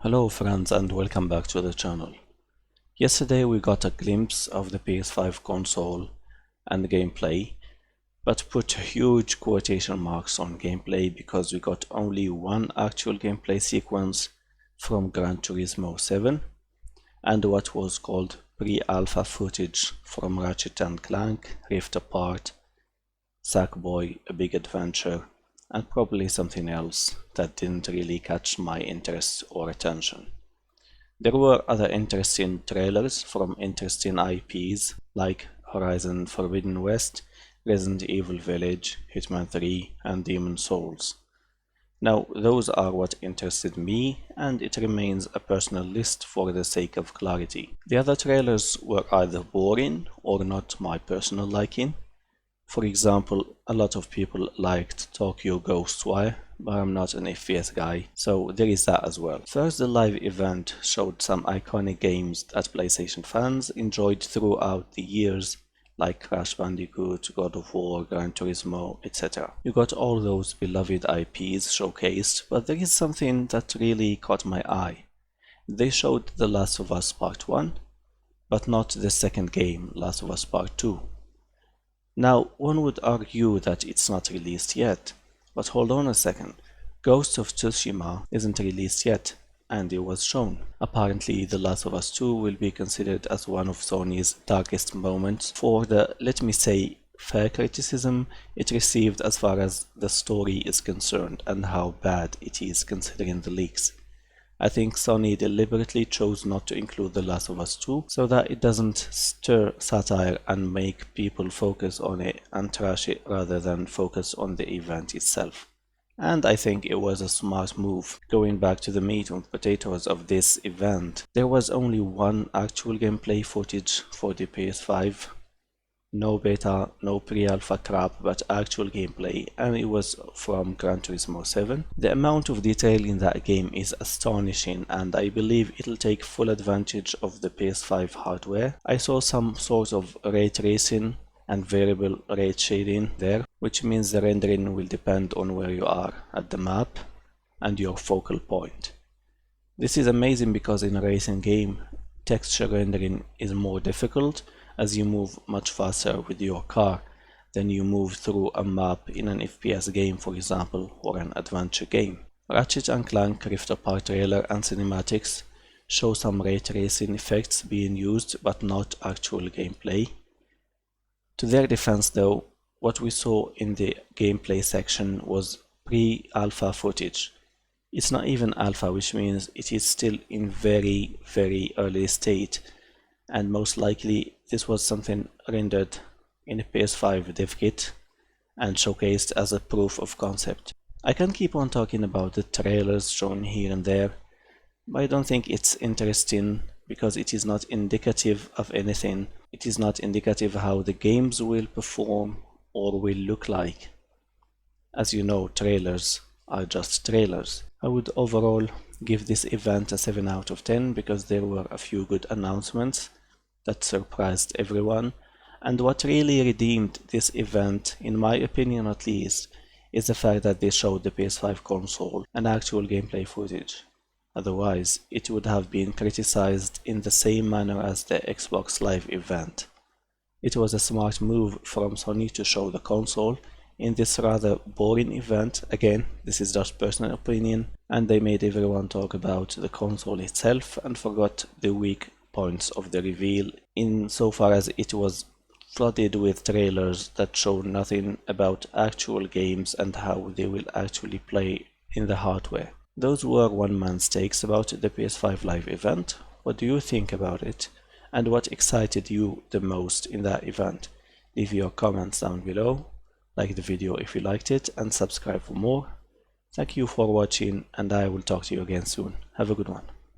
Hello friends and welcome back to the channel. Yesterday we got a glimpse of the PS5 console and gameplay, but put huge quotation marks on gameplay because we got only one actual gameplay sequence from Gran Turismo 7 and what was called pre-alpha footage from Ratchet & Clank, Rift Apart, Sackboy: A Big Adventure, and probably something else that didn't really catch my interest or attention. There were other interesting trailers from interesting IPs like Horizon Forbidden West, Resident Evil Village, Hitman 3, and Demon's Souls. Now, those are what interested me, and it remains a personal list for the sake of clarity. The other trailers were either boring or not my personal liking. For example, a lot of people liked Tokyo Ghostwire, but I'm not an FPS guy, so there is that as well. First, the live event showed some iconic games that PlayStation fans enjoyed throughout the years, like Crash Bandicoot, God of War, Gran Turismo, etc. You got all those beloved IPs showcased, but there is something that really caught my eye. They showed The Last of Us Part 1, but not the second game, Last of Us Part 2. Now, one would argue that it's not released yet, but hold on a second. Ghost of Tsushima isn't released yet, and it was shown. Apparently, The Last of Us 2 will be considered as one of Sony's darkest moments for the, let me say, fair criticism it received as far as the story is concerned and how bad it is considering the leaks. I think Sony deliberately chose not to include The Last of Us 2 so that it doesn't stir satire and make people focus on it and trash it rather than focus on the event itself. And I think it was a smart move. Going back to the meat and potatoes of this event, there was only one actual gameplay footage for the PS5. No beta, no pre-alpha crap, but actual gameplay, and it was from Gran Turismo 7. The amount of detail in that game is astonishing, and I believe it'll take full advantage of the PS5 hardware. I saw some sort of ray tracing and variable rate shading there, which means the rendering will depend on where you are at the map and your focal point. This is amazing because in a racing game, texture rendering is more difficult, as you move much faster with your car than you move through a map in an FPS game, for example, or an adventure game. Ratchet & Clank Rift Apart trailer and cinematics show some ray tracing effects being used, but not actual gameplay. To their defense though, what we saw in the gameplay section was pre-alpha footage. It's not even alpha, which means it is still in very early state, and most likely this was something rendered in a PS5 dev kit and showcased as a proof of concept. I can keep on talking about the trailers shown here and there, but I don't think it's interesting because it is not indicative of anything. It is not indicative how the games will perform or will look like. As you know, trailers are just trailers. I would overall give this event a 7 out of 10 because there were a few good announcements that surprised everyone, and what really redeemed this event, in my opinion at least, is the fact that they showed the PS5 console and actual gameplay footage. Otherwise, it would have been criticized in the same manner as the Xbox Live event. It was a smart move from Sony to show the console in this rather boring event. Again, this is just personal opinion, and they made everyone talk about the console itself and forgot the weak points of the reveal, insofar as it was flooded with trailers that show nothing about actual games and how they will actually play in the hardware. Those were one man's takes about the PS5 Live event. What do you think about it? And what excited you the most in that event? Leave your comments down below, like the video if you liked it, and subscribe for more. Thank you for watching, and I will talk to you again soon. Have a good one.